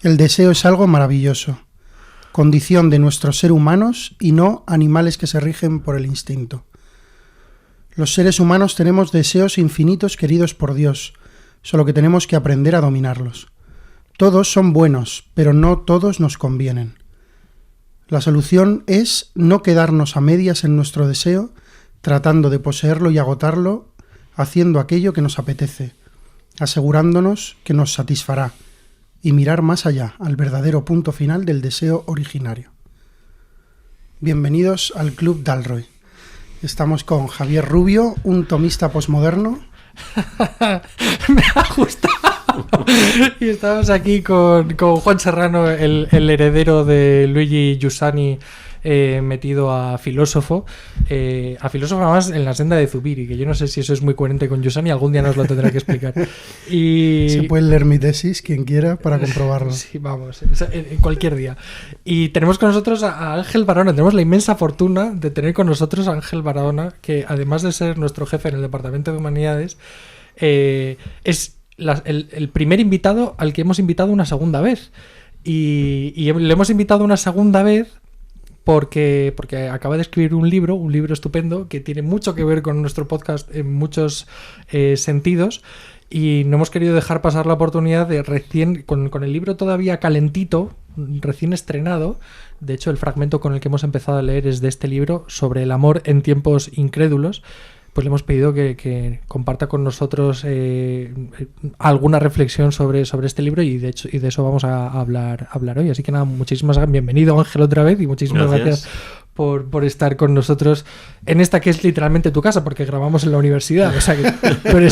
El deseo es algo maravilloso, condición de nuestros seres humanos y no animales que se rigen por el instinto. Los seres humanos tenemos deseos infinitos queridos por Dios, solo que tenemos que aprender a dominarlos. Todos son buenos, pero no todos nos convienen. La solución es no quedarnos a medias en nuestro deseo, tratando de poseerlo y agotarlo, haciendo aquello que nos apetece, asegurándonos que nos satisfará, y mirar más allá, al verdadero punto final del deseo originario. Bienvenidos al Club Dalroy. Estamos con Javier Rubio, un tomista posmoderno. Me ha gustado. Y estamos aquí con Juan Serrano, el heredero de Luigi Giussani, metido a filósofo además en la senda de Zubiri, que yo no sé si eso es muy coherente con Giussani, algún día nos lo tendrá que explicar. Y se puede leer mi tesis, quien quiera, para comprobarlo. Sí, vamos, en cualquier día. Y tenemos con nosotros a Ángel Barahona. Tenemos la inmensa fortuna de tener con nosotros a Ángel Barahona, que además de ser nuestro jefe en el Departamento de Humanidades, es el primer invitado al que hemos invitado una segunda vez. Y le hemos invitado una segunda vez porque acaba de escribir un libro estupendo que tiene mucho que ver con nuestro podcast en muchos sentidos, y no hemos querido dejar pasar la oportunidad de recién, con el libro todavía calentito, recién estrenado. De hecho, el fragmento con el que hemos empezado a leer es de este libro, sobre el amor en tiempos incrédulos. Pues le hemos pedido que comparta con nosotros alguna reflexión sobre este libro, y de hecho de eso vamos a hablar hoy. Así que nada, muchísimas gracias. Bienvenido, Ángel, otra vez, y muchísimas gracias por estar con nosotros en esta que es literalmente tu casa, porque grabamos en la universidad. O sea que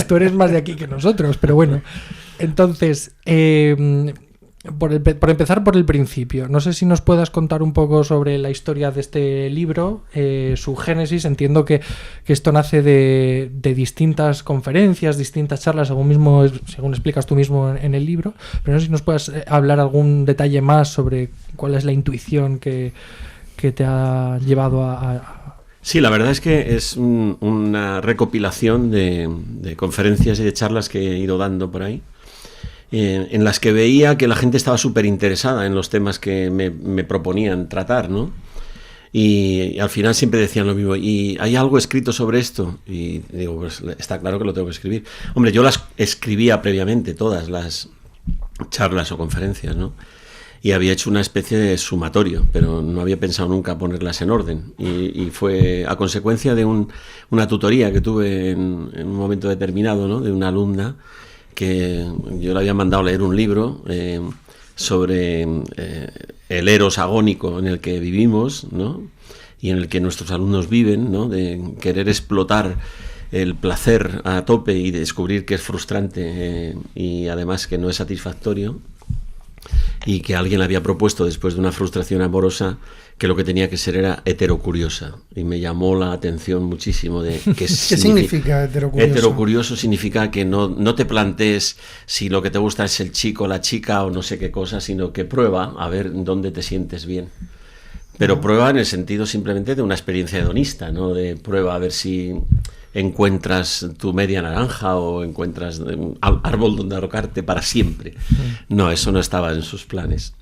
tú eres más de aquí que nosotros, pero bueno. Entonces, por empezar por el principio, no sé si nos puedas contar un poco sobre la historia de este libro, su génesis. Entiendo que esto nace de distintas conferencias, distintas charlas, según explicas tú mismo en el libro, pero no sé si nos puedas hablar algún detalle más sobre cuál es la intuición que te ha llevado a... Sí, la verdad es que es una recopilación de conferencias y de charlas que he ido dando por ahí, en las que veía que la gente estaba súper interesada en los temas que me proponían tratar, ¿no? Y al final siempre decían lo mismo: ¿y hay algo escrito sobre esto? Y digo, pues está claro que lo tengo que escribir. Hombre, yo las escribía previamente, todas las charlas o conferencias, ¿no? Y había hecho una especie de sumatorio, pero no había pensado nunca ponerlas en orden. Y fue a consecuencia de una tutoría que tuve en un momento determinado, ¿no? De una alumna, que yo le había mandado leer un libro sobre el eros agónico en el que vivimos, ¿no? Y en el que nuestros alumnos viven, ¿no? De querer explotar el placer a tope y descubrir que es frustrante, y además que no es satisfactorio, y que alguien le había propuesto, después de una frustración amorosa, que lo que tenía que ser era heterocuriosa. Y me llamó la atención muchísimo de ¿Qué significa heterocurioso? Heterocurioso significa que no te plantees si lo que te gusta es el chico, la chica o no sé qué cosa, sino que prueba a ver dónde te sientes bien. Pero prueba en el sentido simplemente de una experiencia hedonista, ¿no? De prueba a ver si encuentras tu media naranja o encuentras un árbol donde arrocarte para siempre. No, eso no estaba en sus planes.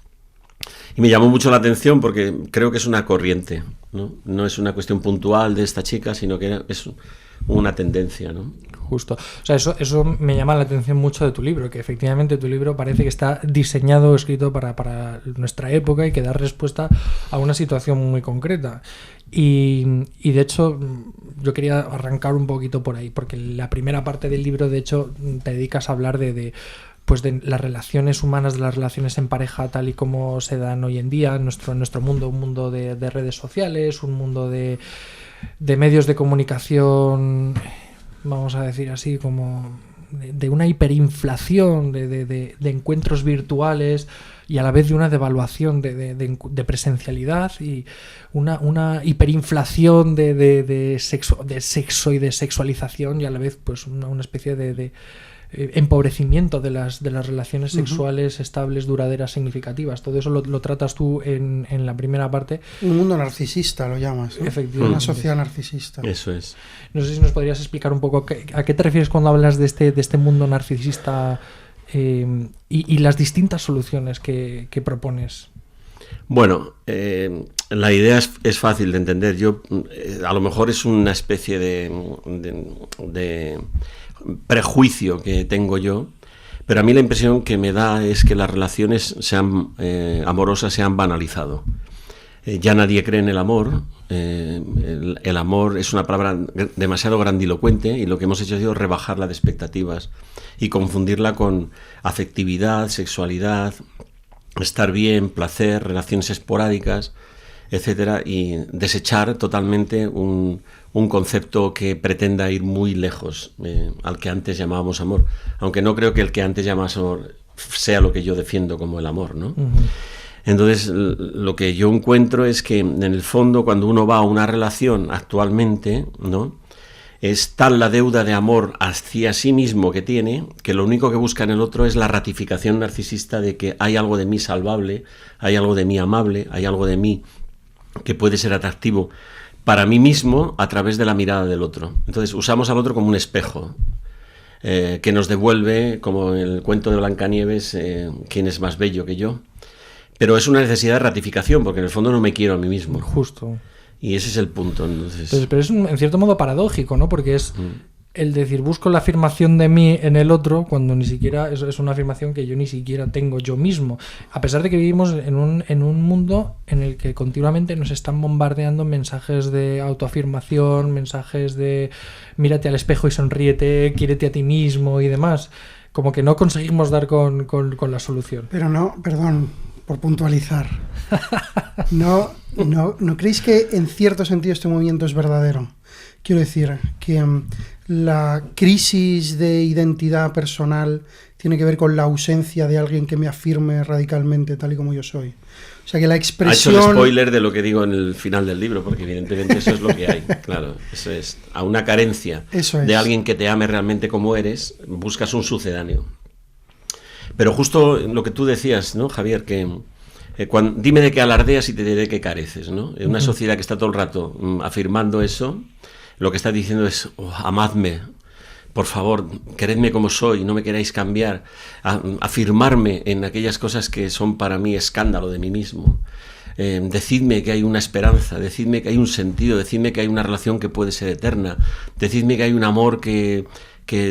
Y me llamó mucho la atención porque creo que es una corriente, ¿no? No es una cuestión puntual de esta chica, sino que es una tendencia, ¿no? Justo. O sea, eso me llama la atención mucho de tu libro, que efectivamente tu libro parece que está diseñado, escrito para nuestra época, y que da respuesta a una situación muy concreta. Y de hecho, yo quería arrancar un poquito por ahí, porque la primera parte del libro, de hecho, te dedicas a hablar de las relaciones humanas, de las relaciones en pareja tal y como se dan hoy en día en nuestro mundo, un mundo de redes sociales, un mundo de medios de comunicación, vamos a decir así, como de una hiperinflación de encuentros virtuales, y a la vez de una devaluación de presencialidad, y una hiperinflación de sexo y de sexualización, y a la vez pues una especie de empobrecimiento de las relaciones sexuales estables, duraderas, significativamente. Todo eso lo tratas tú en la primera parte. Un mundo narcisista lo llamas, ¿no? Efectivamente. Una sociedad narcisista. Eso es. No sé si nos podrías explicar un poco a qué te refieres cuando hablas de este mundo narcisista y las distintas soluciones que propones. Bueno, la idea es fácil de entender. Yo a lo mejor es una especie de prejuicio que tengo yo, pero a mí la impresión que me da es que las relaciones amorosas se han banalizado. Ya nadie cree en el amor. El amor es una palabra demasiado grandilocuente y lo que hemos hecho ha sido rebajarla de expectativas y confundirla con afectividad, sexualidad, estar bien, placer, relaciones esporádicas, etcétera, y desechar totalmente un concepto que pretenda ir muy lejos al que antes llamábamos amor, aunque no creo que el que antes llamábamos amor sea lo que yo defiendo como el amor, ¿no? Uh-huh. Entonces, lo que yo encuentro es que, en el fondo, cuando uno va a una relación actualmente, ¿no?, es tal la deuda de amor hacia sí mismo que tiene, que lo único que busca en el otro es la ratificación narcisista de que hay algo de mí salvable, hay algo de mí amable, hay algo de mí que puede ser atractivo para mí mismo a través de la mirada del otro. Entonces, usamos al otro como un espejo, que nos devuelve, como en el cuento de Blancanieves, quién es más bello que yo. Pero es una necesidad de ratificación, porque en el fondo no me quiero a mí mismo. Justo. Y ese es el punto. Entonces... Pero es en cierto modo paradójico, ¿no? Porque es el decir, busco la afirmación de mí en el otro, cuando ni siquiera es una afirmación que yo ni siquiera tengo yo mismo. A pesar de que vivimos en un mundo en el que continuamente nos están bombardeando mensajes de autoafirmación, mensajes de mírate al espejo y sonríete, quiérete a ti mismo y demás. Como que no conseguimos dar con la solución. Pero no, perdón, por puntualizar. ¿No creéis que en cierto sentido este movimiento es verdadero? Quiero decir que la crisis de identidad personal tiene que ver con la ausencia de alguien que me afirme radicalmente tal y como yo soy. O sea que la expresión... Ha hecho el spoiler de lo que digo en el final del libro, porque evidentemente eso es lo que hay. Claro, eso es. A una carencia de alguien que te ame realmente como eres, buscas un sucedáneo. Pero justo lo que tú decías, ¿no, Javier? Que dime de qué alardeas y te diré de qué careces, ¿no? En una sociedad que está todo el rato afirmando eso, lo que está diciendo es, amadme, por favor, queredme como soy, no me queráis cambiar, afirmarme en aquellas cosas que son para mí escándalo de mí mismo. Decidme que hay una esperanza, decidme que hay un sentido, decidme que hay una relación que puede ser eterna, decidme que hay un amor que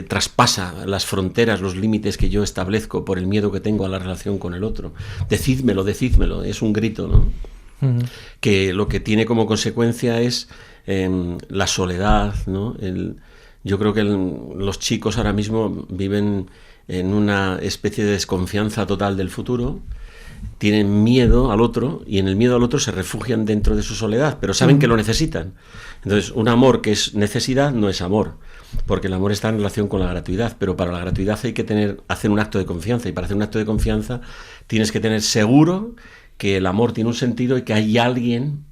traspasa las fronteras, los límites que yo establezco por el miedo que tengo a la relación con el otro. Decídmelo, es un grito, ¿no? Uh-huh. Que lo que tiene como consecuencia es la soledad, ¿no? Yo creo que los chicos ahora mismo viven en una especie de desconfianza total del futuro, tienen miedo al otro y en el miedo al otro se refugian dentro de su soledad, pero saben que lo necesitan. Entonces, un amor que es necesidad no es amor, porque el amor está en relación con la gratuidad, pero para la gratuidad hay que hacer un acto de confianza, y para hacer un acto de confianza tienes que tener seguro que el amor tiene un sentido y que hay alguien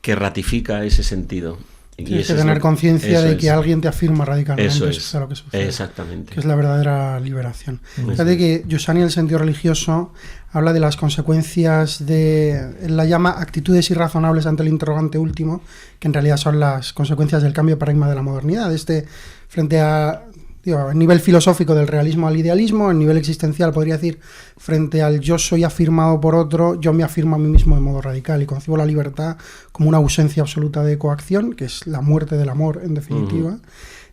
que ratifica ese sentido. Tienes que tener conciencia de que alguien te afirma radicalmente. Eso es lo que sucede. Exactamente. Que es la verdadera liberación. Fíjate que Giussani, el sentido religioso, habla de las consecuencias él la llama actitudes irrazonables ante el interrogante último, que en realidad son las consecuencias del cambio de paradigma de la modernidad. Frente a nivel filosófico del realismo al idealismo, en nivel existencial podría decir, frente al yo soy afirmado por otro, yo me afirmo a mí mismo de modo radical y concibo la libertad como una ausencia absoluta de coacción, que es la muerte del amor en definitiva. Uh-huh.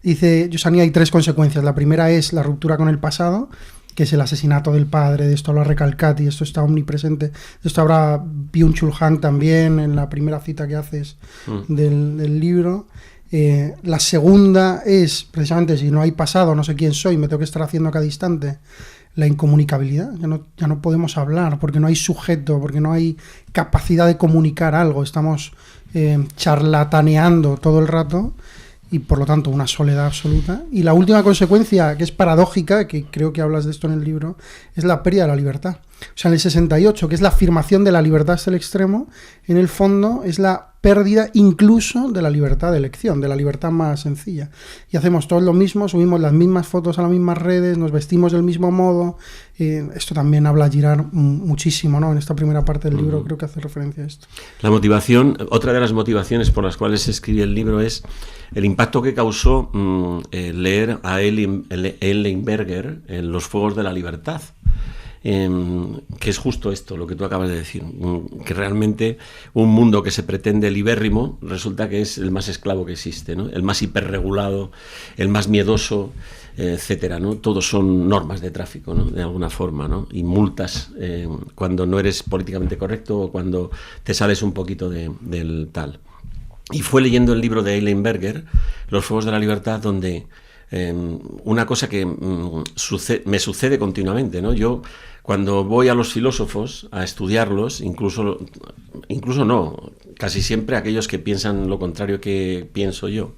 Dice Giussani, hay 3 consecuencias. La primera es la ruptura con el pasado, que es el asesinato del padre. De esto habla Recalcati, esto está omnipresente. De esto habla Byung-Chul Han también en la primera cita que haces del libro. La segunda es, precisamente, si no hay pasado, no sé quién soy, me tengo que estar haciendo a cada instante, la incomunicabilidad. Ya no podemos hablar, porque no hay sujeto, porque no hay capacidad de comunicar algo. Estamos charlataneando todo el rato y, por lo tanto, una soledad absoluta. Y la última consecuencia, que es paradójica, que creo que hablas de esto en el libro, es la pérdida de la libertad. O sea, en el 68, que es la afirmación de la libertad hasta el extremo, en el fondo es la pérdida incluso de la libertad de elección, de la libertad más sencilla. Y hacemos todo lo mismo, subimos las mismas fotos a las mismas redes, nos vestimos del mismo modo. Esto también habla Girard muchísimo, ¿no? En esta primera parte del libro creo que hace referencia a esto. La motivación, otra de las motivaciones por las cuales se escribe el libro es el impacto que causó leer a Ellen Berger en Los Fuegos de la Libertad. Que es justo esto, lo que tú acabas de decir, que realmente un mundo que se pretende libérrimo resulta que es el más esclavo que existe, ¿no? El más hiperregulado, el más miedoso, etcétera, ¿no? Todos son normas de tráfico, ¿no? De alguna forma, ¿no? Y multas cuando no eres políticamente correcto o cuando te sales un poquito del tal. Y fue leyendo el libro de Ellen Berger, Los Fuegos de la Libertad, donde una cosa que me sucede continuamente, ¿no? Yo cuando voy a los filósofos a estudiarlos, incluso no, casi siempre aquellos que piensan lo contrario que pienso yo,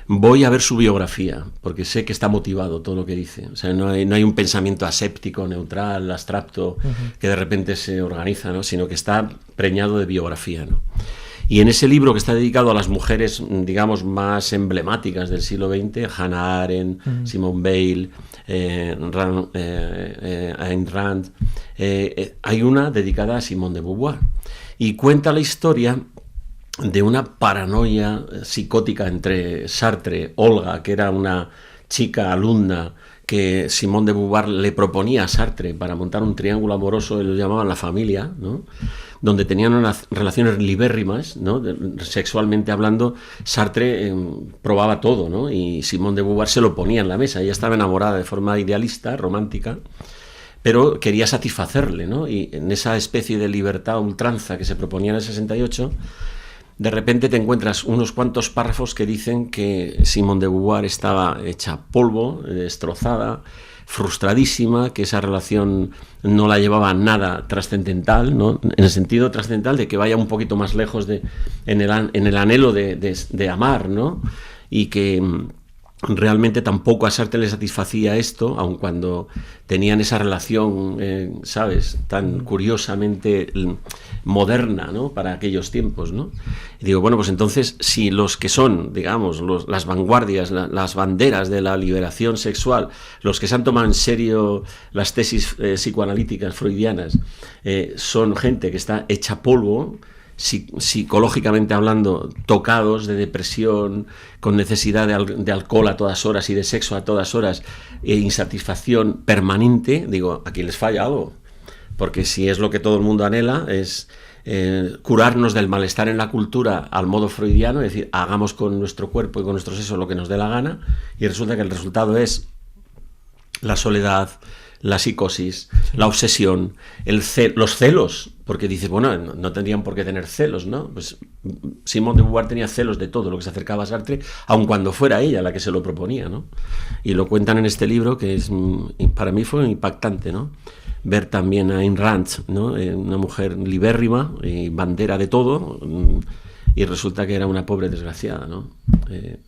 voy a ver su biografía, porque sé que está motivado todo lo que dice. O sea, no hay un pensamiento aséptico, neutral, abstracto, que de repente se organiza, ¿no? Sino que está preñado de biografía, ¿no? Y en ese libro que está dedicado a las mujeres, digamos, más emblemáticas del siglo XX, Hannah Arendt, Simone Weil, Ayn Rand, hay una dedicada a Simone de Beauvoir. Y cuenta la historia de una paranoia psicótica entre Sartre, Olga, que era una chica alumna que Simone de Beauvoir le proponía a Sartre para montar un triángulo amoroso, ellos llamaban la familia, ¿no? Donde tenían unas relaciones libérrimas, ¿no? Sexualmente hablando, Sartre probaba todo, ¿no? Y Simone de Beauvoir se lo ponía en la mesa. Ella estaba enamorada de forma idealista, romántica, pero quería satisfacerle, ¿no? Y en esa especie de libertad a ultranza que se proponía en el 68, de repente te encuentras unos cuantos párrafos que dicen que Simone de Beauvoir estaba hecha polvo, destrozada, frustradísima, que esa relación no la llevaba a nada trascendental, ¿no? En el sentido trascendental de que vaya un poquito más lejos en el anhelo de amar, ¿no? Y que realmente tampoco a Sartre le satisfacía esto, aun cuando tenían esa relación, ¿sabes?, tan curiosamente moderna, ¿no?, para aquellos tiempos, ¿no? Y digo, bueno, pues entonces, si los que son, digamos, las vanguardias, las banderas de la liberación sexual, los que se han tomado en serio las tesis psicoanalíticas freudianas, son gente que está hecha polvo, psicológicamente hablando, tocados de depresión, con necesidad de alcohol a todas horas y de sexo a todas horas, e insatisfacción permanente, digo, aquí les falla algo, porque si es lo que todo el mundo anhela, es curarnos del malestar en la cultura al modo freudiano, es decir, hagamos con nuestro cuerpo y con nuestro sexo lo que nos dé la gana, y resulta que el resultado es la soledad, la psicosis, la obsesión, los celos, porque dices, bueno, no tendrían por qué tener celos, ¿no? Pues Simone de Beauvoir tenía celos de todo lo que se acercaba a Sartre, aun cuando fuera ella la que se lo proponía, ¿no? Y lo cuentan en este libro, que es, para mí fue impactante, ¿no? Ver también a Ayn Rand, ¿no? Una mujer libérrima y bandera de todo, y resulta que era una pobre desgraciada, ¿no?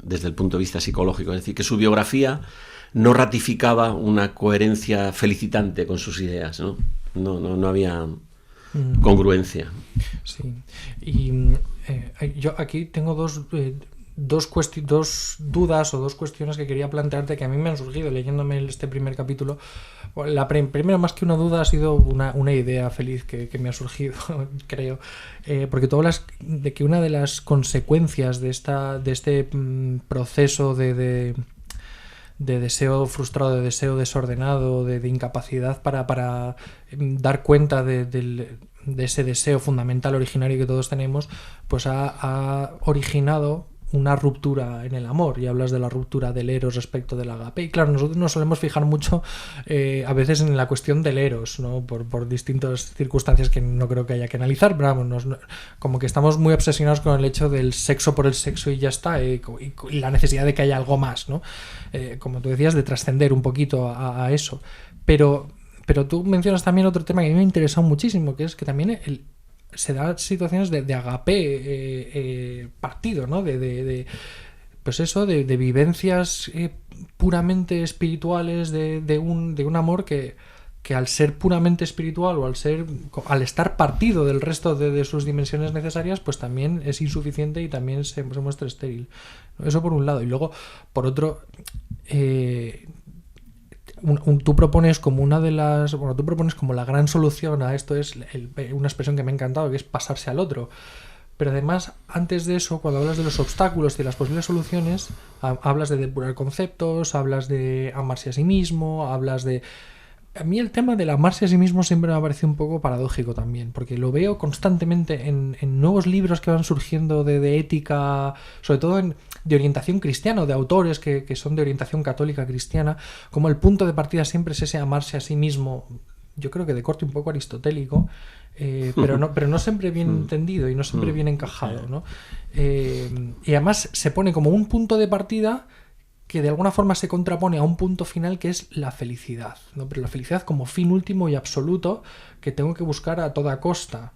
Desde el punto de vista psicológico, es decir, que su biografía no ratificaba una coherencia felicitante con sus ideas, ¿no? No había congruencia. Sí. Y yo aquí tengo dos dudas o dos cuestiones que quería plantearte que a mí me han surgido leyéndome este primer capítulo. La primera, más que una duda, ha sido una idea feliz que me ha surgido, creo, porque tú hablas de que una de las consecuencias de este proceso de deseo frustrado, de deseo desordenado, de incapacidad para dar cuenta de ese deseo fundamental originario que todos tenemos, pues ha originado una ruptura en el amor, y hablas de la ruptura del eros respecto del agape. Y claro, nosotros nos solemos fijar mucho a veces en la cuestión del eros, ¿no? Por distintas circunstancias que no creo que haya que analizar, pero vamos, como que estamos muy obsesionados con el hecho del sexo por el sexo y ya está, y la necesidad de que haya algo más, ¿no? Como tú decías, de trascender un poquito a eso. Pero tú mencionas también otro tema que a mí me ha interesado muchísimo, que es que también se dan situaciones de agape partido, ¿no? Pues eso, de vivencias puramente espirituales, de un amor que que al ser puramente espiritual o al estar partido del resto de sus dimensiones necesarias, pues también es insuficiente y también se muestra estéril. Eso por un lado. Y luego, por otro, tú propones como tú propones como la gran solución a esto, es una expresión que me ha encantado, que es pasarse al otro. Pero además, antes de eso, cuando hablas de los obstáculos y de las posibles soluciones, hablas de depurar conceptos, hablas de amarse a sí mismo, hablas de... A mí el tema del amarse a sí mismo siempre me ha parecido un poco paradójico también, porque lo veo constantemente en nuevos libros que van surgiendo de ética, sobre todo de orientación cristiana, de autores que son de orientación católica cristiana, como el punto de partida siempre es ese amarse a sí mismo, yo creo que de corte un poco aristotélico, pero no siempre bien entendido y no siempre bien encajado, ¿no? Y además se pone como un punto de partida que de alguna forma se contrapone a un punto final que es la felicidad, ¿no? Pero la felicidad como fin último y absoluto que tengo que buscar a toda costa,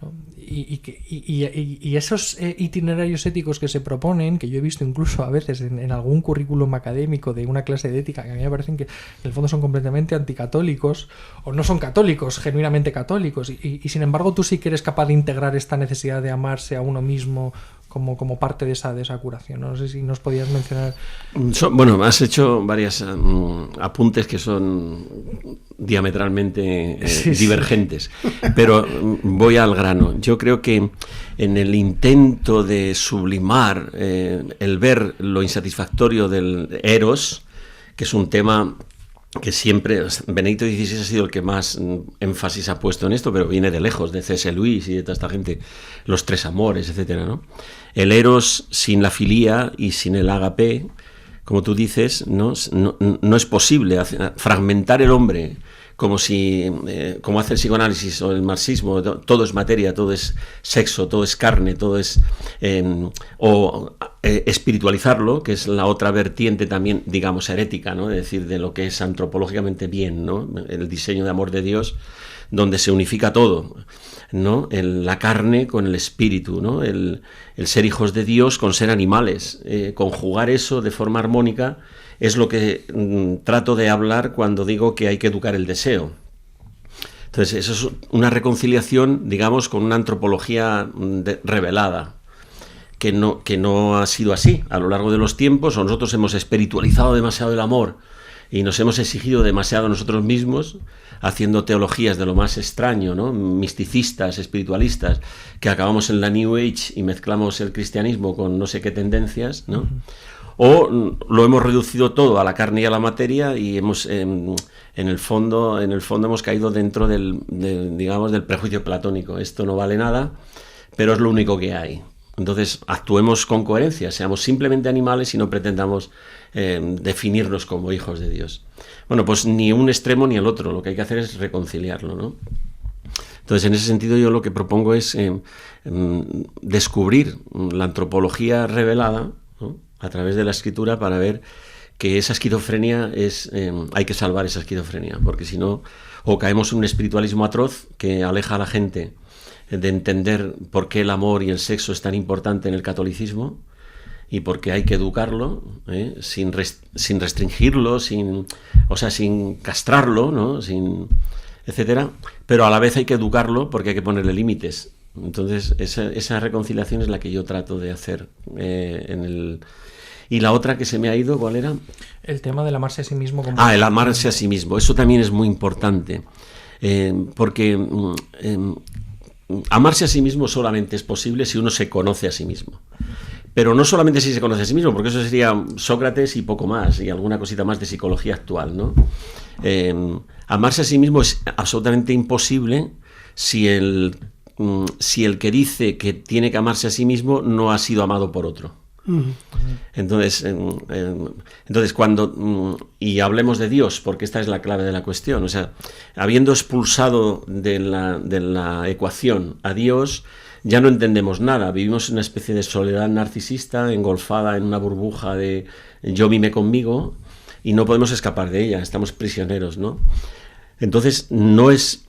¿no? Y esos itinerarios éticos que se proponen, que yo he visto incluso a veces en algún currículum académico de una clase de ética, que a mí me parecen que en el fondo son completamente anticatólicos, o no son católicos, genuinamente católicos, y sin embargo tú sí que eres capaz de integrar esta necesidad de amarse a uno mismo como parte de esa curación. No sé si nos podías mencionar. Bueno, has hecho varias apuntes que son diametralmente divergentes, pero voy al grano. Yo creo que en el intento de sublimar el ver lo insatisfactorio del eros, que es un tema que siempre Benedicto XVI ha sido el que más énfasis ha puesto en esto, pero viene de lejos, de C.S. Lewis y de toda esta gente, los tres amores, etcétera, ¿no? El eros sin la filía y sin el ágape, como tú dices, no es posible fragmentar el hombre como hace el psicoanálisis o el marxismo, todo es materia, todo es sexo, todo es carne, todo es... espiritualizarlo, que es la otra vertiente también, digamos, herética, ¿no? Es decir, de lo que es antropológicamente bien, ¿no? El diseño de amor de Dios, donde se unifica todo, ¿no? La carne con el espíritu, ¿no? El ser hijos de Dios con ser animales. Conjugar eso de forma armónica es lo que trato de hablar cuando digo que hay que educar el deseo. Entonces, eso es una reconciliación, digamos, con una antropología revelada, que no ha sido así a lo largo de los tiempos, o nosotros hemos espiritualizado demasiado el amor y nos hemos exigido demasiado a nosotros mismos, haciendo teologías de lo más extraño, ¿no? Misticistas, espiritualistas, que acabamos en la New Age y mezclamos el cristianismo con no sé qué tendencias, ¿no? O lo hemos reducido todo a la carne y a la materia y hemos en el fondo hemos caído dentro del prejuicio platónico. Esto no vale nada, pero es lo único que hay. Entonces, actuemos con coherencia, seamos simplemente animales y no pretendamos definirnos como hijos de Dios. Bueno, pues ni un extremo ni el otro, lo que hay que hacer es reconciliarlo, ¿no? Entonces, en ese sentido, yo lo que propongo es descubrir la antropología revelada, ¿no?, a través de la escritura, para ver que esa esquizofrenia hay que salvar esa esquizofrenia, porque si no, o caemos en un espiritualismo atroz que aleja a la gente de entender por qué el amor y el sexo es tan importante en el catolicismo y por qué hay que educarlo, sin restringirlo, sin castrarlo, ¿no?, etcétera, pero a la vez hay que educarlo porque hay que ponerle límites. Entonces, esa reconciliación es la que yo trato de hacer Y la otra que se me ha ido, ¿cuál era? El tema del amarse a sí mismo. El amarse a sí mismo. Eso también es muy importante, porque amarse a sí mismo solamente es posible si uno se conoce a sí mismo. Pero no solamente si se conoce a sí mismo, porque eso sería Sócrates y poco más, y alguna cosita más de psicología actual, ¿no? Amarse a sí mismo es absolutamente imposible si el que dice que tiene que amarse a sí mismo no ha sido amado por otro. Entonces cuando y hablemos de Dios, porque esta es la clave de la cuestión, o sea, habiendo expulsado de la ecuación a Dios, ya no entendemos nada, vivimos en una especie de soledad narcisista, engolfada en una burbuja de yo mime conmigo, y no podemos escapar de ella, estamos prisioneros, ¿no? Entonces no es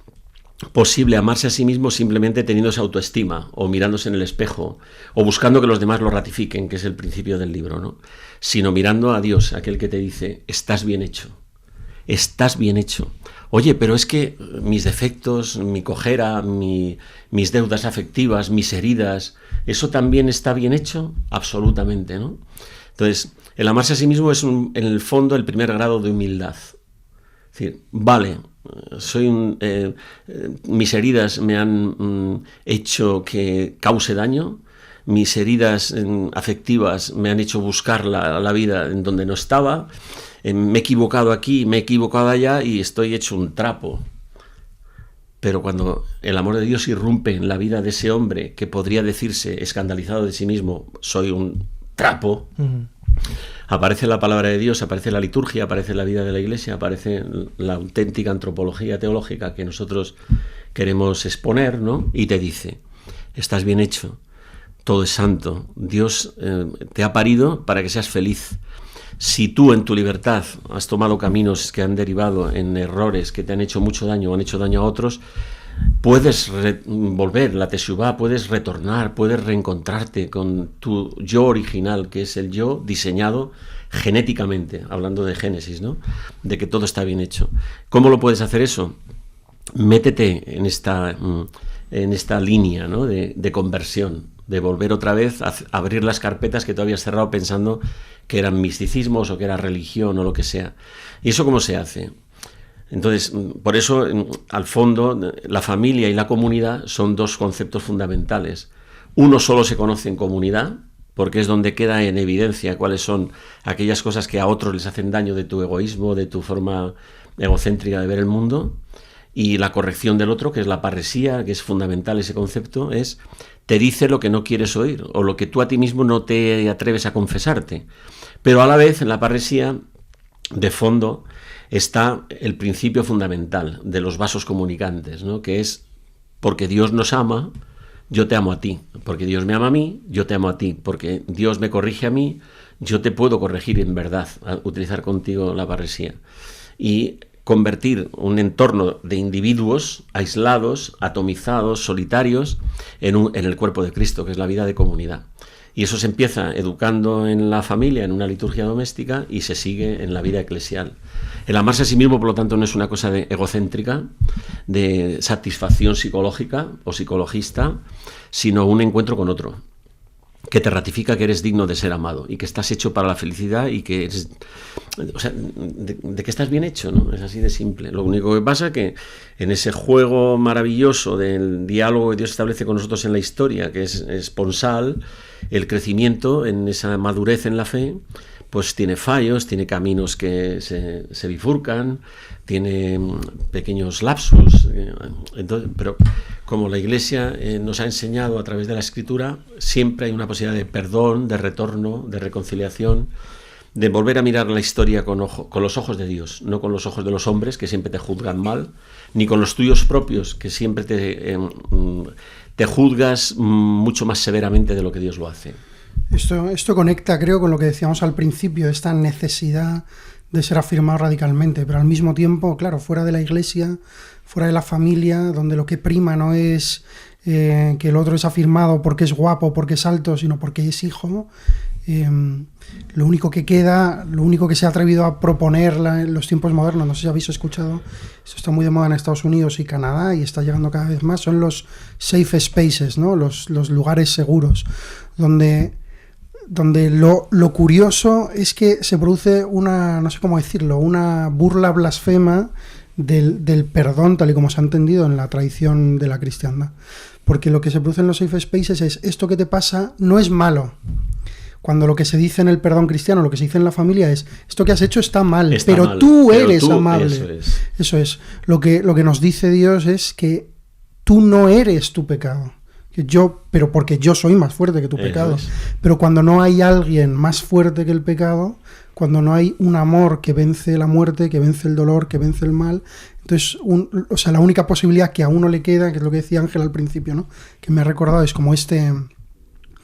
posible amarse a sí mismo simplemente teniendo esa autoestima, o mirándose en el espejo, o buscando que los demás lo ratifiquen, que es el principio del libro, ¿no? Sino mirando a Dios, aquel que te dice, estás bien hecho, estás bien hecho. Oye, pero es que mis defectos, mi cojera, mis deudas afectivas, mis heridas, ¿eso también está bien hecho? Absolutamente, ¿no? Entonces, el amarse a sí mismo es en el fondo el primer grado de humildad. Es decir, vale, mis heridas me han hecho que cause daño, mis heridas afectivas me han hecho buscar la vida en donde no estaba, me he equivocado aquí, me he equivocado allá y estoy hecho un trapo. Pero cuando el amor de Dios irrumpe en la vida de ese hombre que podría decirse escandalizado de sí mismo, soy un trapo, aparece la palabra de Dios, aparece la liturgia, aparece la vida de la Iglesia, aparece la auténtica antropología teológica que nosotros queremos exponer, ¿no? Y te dice, estás bien hecho, todo es santo, Dios te ha parido para que seas feliz. Si tú en tu libertad has tomado caminos que han derivado en errores que te han hecho mucho daño o han hecho daño a otros, puedes volver, la teshuvá, puedes retornar, puedes reencontrarte con tu yo original, que es el yo diseñado genéticamente, hablando de Génesis, ¿no? De que todo está bien hecho. ¿Cómo lo puedes hacer eso? Métete en esta línea, ¿no? de conversión, de volver otra vez a abrir las carpetas que tú habías cerrado pensando que eran misticismos o que era religión o lo que sea. ¿Y eso cómo se hace? Entonces, por eso, al fondo, la familia y la comunidad son dos conceptos fundamentales. Uno solo se conoce en comunidad, porque es donde queda en evidencia cuáles son aquellas cosas que a otros les hacen daño de tu egoísmo, de tu forma egocéntrica de ver el mundo. Y la corrección del otro, que es la parresía, que es fundamental ese concepto, es te dice lo que no quieres oír o lo que tú a ti mismo no te atreves a confesarte. Pero a la vez, en la parresía, de fondo, está el principio fundamental de los vasos comunicantes, ¿no? Que es, porque Dios nos ama, yo te amo a ti. Porque Dios me ama a mí, yo te amo a ti. Porque Dios me corrige a mí, yo te puedo corregir en verdad, a utilizar contigo la parresía. Y convertir un entorno de individuos aislados, atomizados, solitarios, en el cuerpo de Cristo, que es la vida de comunidad. Y eso se empieza educando en la familia, en una liturgia doméstica, y se sigue en la vida eclesial. El amarse a sí mismo, por lo tanto, no es una cosa egocéntrica, de satisfacción psicológica o psicologista, sino un encuentro con otro, que te ratifica que eres digno de ser amado y que estás hecho para la felicidad y que eres, o sea, de que estás bien hecho, ¿no? Es así de simple. Lo único que pasa es que en ese juego maravilloso del diálogo que Dios establece con nosotros en la historia, que es esponsal, el crecimiento en esa madurez en la fe, pues tiene fallos, tiene caminos que se bifurcan, tiene pequeños lapsus. Entonces, pero como la Iglesia nos ha enseñado a través de la Escritura, siempre hay una posibilidad de perdón, de retorno, de reconciliación, de volver a mirar la historia con los ojos de Dios, no con los ojos de los hombres que siempre te juzgan mal, ni con los tuyos propios que siempre te juzgas mucho más severamente de lo que Dios lo hace. Esto conecta, creo, con lo que decíamos al principio, esta necesidad de ser afirmado radicalmente, pero al mismo tiempo, claro, fuera de la Iglesia, fuera de la familia, donde lo que prima no es que el otro es afirmado porque es guapo, porque es alto, sino porque es hijo. Lo único que queda, lo único que se ha atrevido a proponer en los tiempos modernos, no sé si habéis escuchado, esto está muy de moda en Estados Unidos y Canadá y está llegando cada vez más, son los safe spaces, ¿no? Los lugares seguros, donde lo curioso es que se produce una, no sé cómo decirlo, una burla blasfema del perdón, tal y como se ha entendido en la tradición de la cristiandad. Porque lo que se produce en los safe spaces es, esto que te pasa no es malo. Cuando lo que se dice en el perdón cristiano, lo que se dice en la familia es, esto que has hecho está mal, pero tú eres amable. Eso es. Lo que nos dice Dios es que tú no eres tu pecado. Pero porque yo soy más fuerte que tu pecado. Pero cuando no hay alguien más fuerte que el pecado, cuando no hay un amor que vence la muerte, que vence el dolor, que vence el mal, entonces, la única posibilidad que a uno le queda, que es lo que decía Ángel al principio, ¿no? Que me ha recordado, es como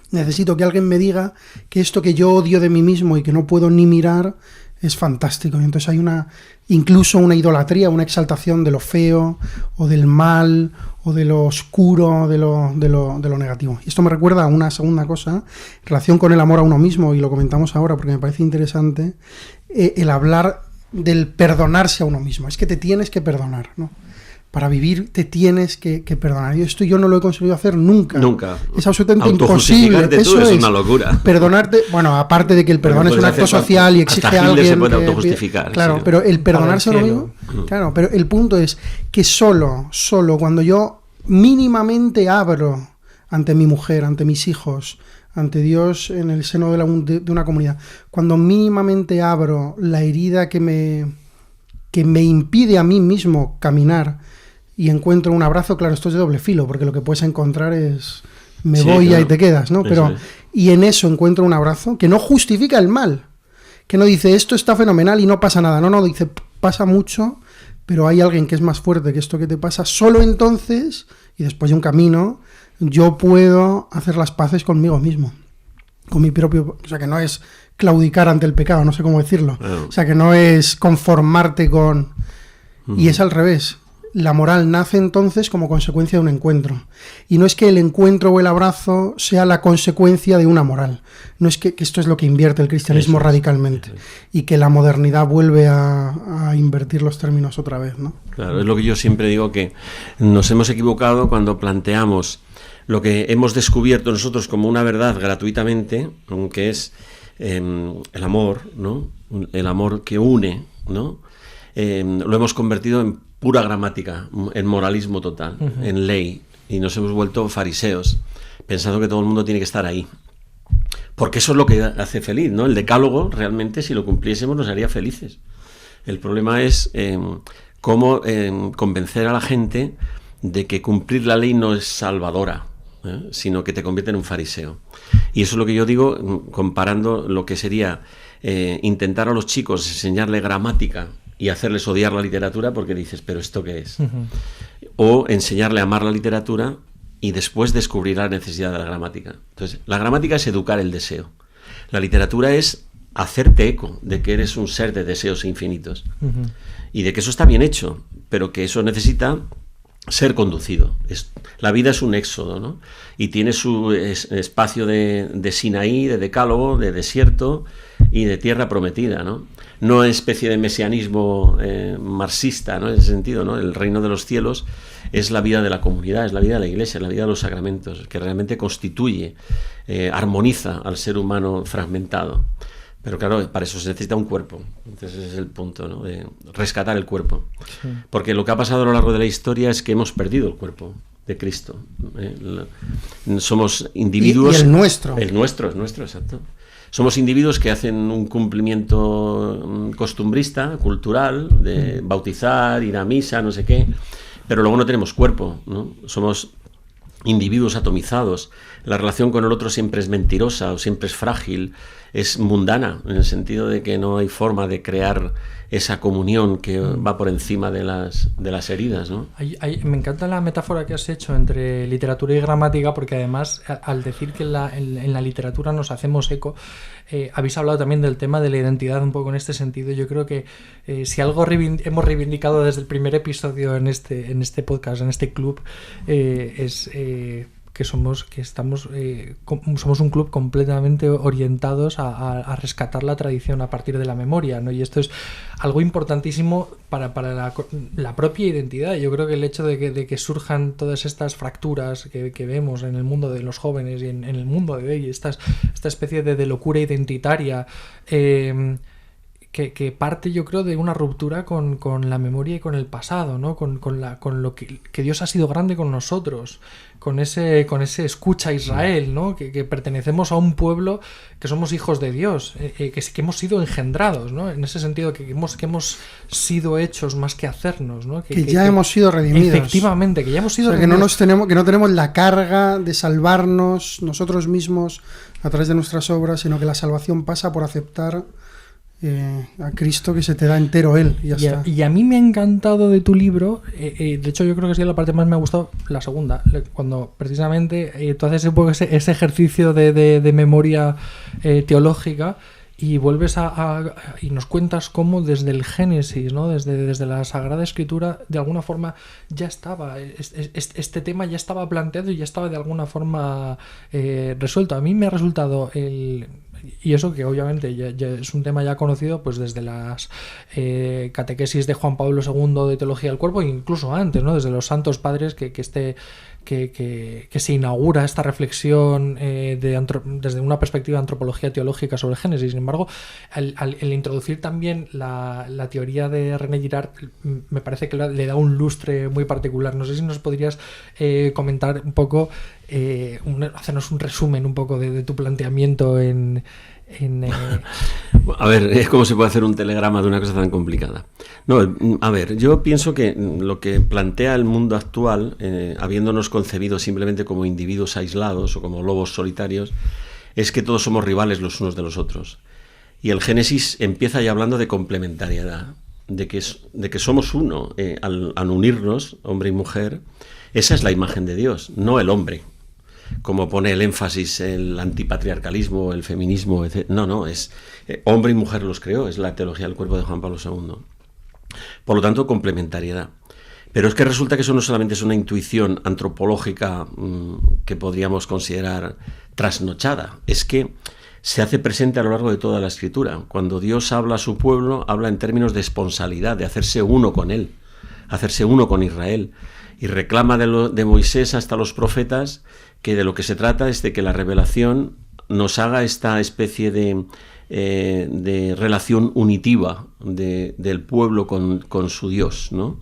necesito que alguien me diga que esto que yo odio de mí mismo y que no puedo ni mirar es fantástico. Y entonces hay incluso una idolatría, una exaltación de lo feo o del mal o de lo oscuro, de lo negativo. Y esto me recuerda a una segunda cosa en relación con el amor a uno mismo, y lo comentamos ahora porque me parece interesante, el hablar del perdonarse a uno mismo. Es que te tienes que perdonar, ¿no? Para vivir te tienes que perdonar. Y esto yo no lo he conseguido hacer nunca. Nunca. Es absolutamente imposible. Eso es una locura. Perdonarte, bueno, aparte de que el perdón es un acto social y exige a alguien se puede autojustificar. Claro, sí. Pero el perdonarse a uno mismo, claro, pero el punto es que solo cuando yo mínimamente abro ante mi mujer, ante mis hijos, ante Dios en el seno de una comunidad, cuando mínimamente abro la herida que me impide a mí mismo caminar y encuentro un abrazo, claro, esto es de doble filo, porque lo que puedes encontrar es me voy y ahí te quedas, ¿no? Pero y en eso encuentro un abrazo que no justifica el mal, que no dice esto está fenomenal y no pasa nada, no, dice pasa mucho, pero hay alguien que es más fuerte que esto que te pasa, solo entonces, y después de un camino, yo puedo hacer las paces conmigo mismo, con mi propio, o sea, que no es claudicar ante el pecado, no sé cómo decirlo, o sea, que no es conformarte con... Y es al revés. La moral nace entonces como consecuencia de un encuentro. Y no es que el encuentro o el abrazo sea la consecuencia de una moral. No es que esto es lo que invierte el cristianismo radicalmente. Y que la modernidad vuelve a invertir los términos otra vez, ¿no? Claro, es lo que yo siempre digo, que nos hemos equivocado cuando planteamos lo que hemos descubierto nosotros como una verdad gratuitamente, que es el amor, ¿no? El amor que une, ¿no? Lo hemos convertido en pura gramática, en moralismo total, en ley, y nos hemos vuelto fariseos, pensando que todo el mundo tiene que estar ahí. Porque eso es lo que hace feliz, ¿no? El decálogo, realmente, si lo cumpliésemos, nos haría felices. El problema es cómo convencer a la gente de que cumplir la ley no es salvadora, sino que te convierte en un fariseo. Y eso es lo que yo digo, comparando lo que sería intentar a los chicos enseñarle gramática y hacerles odiar la literatura, porque dices, ¿pero esto qué es? O enseñarle a amar la literatura y después descubrir la necesidad de la gramática. Entonces, la gramática es educar el deseo. La literatura es hacerte eco de que eres un ser de deseos infinitos. Y de que eso está bien hecho, pero que eso necesita ser conducido. La vida es un éxodo, ¿no? Y tiene su espacio de Sinaí, de decálogo, de desierto y de tierra prometida, ¿no? No es especie de mesianismo marxista, ¿no? En ese sentido, ¿no? El reino de los cielos es la vida de la comunidad, es la vida de la iglesia, es la vida de los sacramentos, que realmente constituye, armoniza al ser humano fragmentado. Pero claro, para eso se necesita un cuerpo. Entonces ese es el punto, ¿no? De rescatar el cuerpo. Sí. Porque lo que ha pasado a lo largo de la historia es que hemos perdido el cuerpo de Cristo. Somos individuos... Y el nuestro. El nuestro, exacto. Somos individuos que hacen un cumplimiento costumbrista, cultural, de bautizar, ir a misa, no sé qué, pero luego no tenemos cuerpo, ¿no? Somos individuos atomizados. La relación con el otro siempre es mentirosa o siempre es frágil, es mundana, en el sentido de que no hay forma de crear esa comunión que va por encima de las heridas, ¿no? Me encanta la metáfora que has hecho entre literatura y gramática, porque además, al decir que en la literatura nos hacemos eco, habéis hablado también del tema de la identidad un poco en este sentido. Yo creo que si algo hemos reivindicado desde el primer episodio en este podcast, en este club, es... que somos un club completamente orientados a rescatar la tradición a partir de la memoria, ¿no? Y esto es algo importantísimo para la propia identidad. Yo creo que el hecho de que surjan todas estas fracturas que vemos en el mundo de los jóvenes y en el mundo de hoy, esta especie de locura identitaria, que parte, yo creo, de una ruptura con la memoria y con el pasado, ¿no? Con lo que Dios ha sido grande con nosotros, con ese escucha a Israel, ¿no? Que pertenecemos a un pueblo, que somos hijos de Dios, que hemos sido engendrados, ¿no? En ese sentido, que hemos sido hechos más que hacernos, ¿no? Que ya hemos sido redimidos. Efectivamente, que ya hemos sido redimidos. Que no tenemos la carga de salvarnos nosotros mismos a través de nuestras obras, sino que la salvación pasa por aceptar a Cristo, que se te da entero Él, y ya está. Y a mí me ha encantado de tu libro, de hecho yo creo que sí, la parte más me ha gustado la segunda, cuando precisamente tú haces un poco ese ejercicio de memoria teológica y vuelves y nos cuentas cómo desde el Génesis, ¿no? desde la Sagrada Escritura, de alguna forma ya estaba este tema, ya estaba planteado y ya estaba de alguna forma resuelto. A mí me ha resultado y eso que obviamente ya es un tema ya conocido pues desde las catequesis de Juan Pablo II de Teología del Cuerpo, e incluso antes, ¿no? Desde los Santos Padres que se inaugura esta reflexión desde una perspectiva de antropología teológica sobre el Génesis. Sin embargo, el introducir también la teoría de René Girard me parece que le da un lustre muy particular. No sé si nos podrías comentar un poco, hacernos un resumen un poco de tu planteamiento A ver, ¿cómo se puede hacer un telegrama de una cosa tan complicada? No, a ver, yo pienso que lo que plantea el mundo actual, habiéndonos concebido simplemente como individuos aislados o como lobos solitarios, es que todos somos rivales los unos de los otros. Y el Génesis empieza ya hablando de complementariedad, de que somos uno. Al unirnos, hombre y mujer, esa es la imagen de Dios, no el hombre, como pone el énfasis el antipatriarcalismo, el feminismo, etc. No, es hombre y mujer los creó, es la teología del cuerpo de Juan Pablo II. Por lo tanto, complementariedad. Pero es que resulta que eso no solamente es una intuición antropológica que podríamos considerar trasnochada, es que se hace presente a lo largo de toda la Escritura. Cuando Dios habla a su pueblo, habla en términos de esponsalidad, de hacerse uno con él, hacerse uno con Israel, y reclama de Moisés hasta los profetas que de lo que se trata es de que la revelación nos haga esta especie de relación unitiva del pueblo con su Dios, ¿no?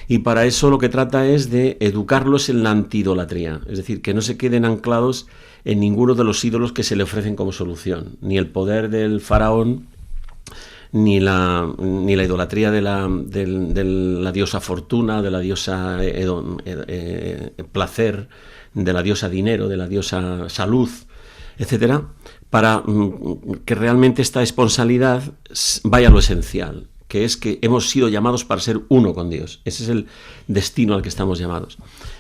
Y para eso lo que trata es de educarlos en la antiidolatría, es decir, que no se queden anclados en ninguno de los ídolos que se le ofrecen como solución, ni el poder del faraón, ni la idolatría de la diosa fortuna, de la diosa placer, de la diosa dinero, de la diosa salud, etcétera, para que realmente esta esponsalidad vaya a lo esencial, que es que hemos sido llamados para ser uno con Dios. Ese es el destino al que estamos llamados.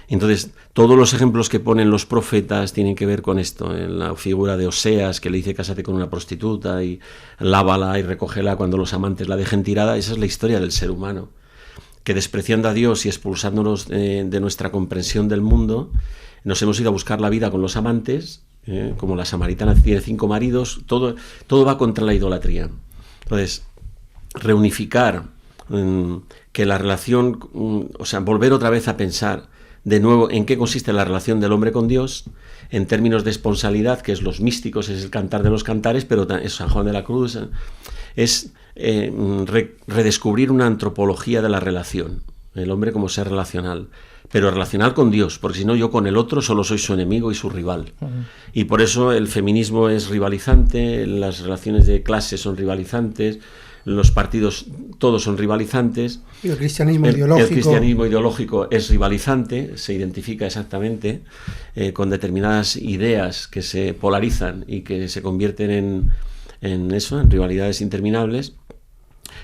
Entonces, todos los ejemplos que ponen los profetas tienen que ver con esto. En la figura de Oseas, que le dice cásate con una prostituta y lávala y recógela cuando los amantes la dejen tirada, esa es la historia del ser humano, que despreciando a Dios y expulsándonos de nuestra comprensión del mundo, nos hemos ido a buscar la vida con los amantes, como la samaritana tiene 5 maridos, todo va contra la idolatría. Entonces, reunificar, que la relación, o sea, volver otra vez a pensar de nuevo en qué consiste la relación del hombre con Dios, en términos de esponsalidad, que es los místicos, es el cantar de los cantares, pero es San Juan de la Cruz, es redescubrir una antropología de la relación, el hombre como ser relacional, pero relacional con Dios, porque si no yo con el otro solo soy su enemigo y su rival. Y por eso el feminismo es rivalizante, las relaciones de clase son rivalizantes, los partidos todos son rivalizantes. Y el cristianismo ideológico. El cristianismo ideológico es rivalizante, se identifica exactamente con determinadas ideas que se polarizan y que se convierten en rivalidades interminables,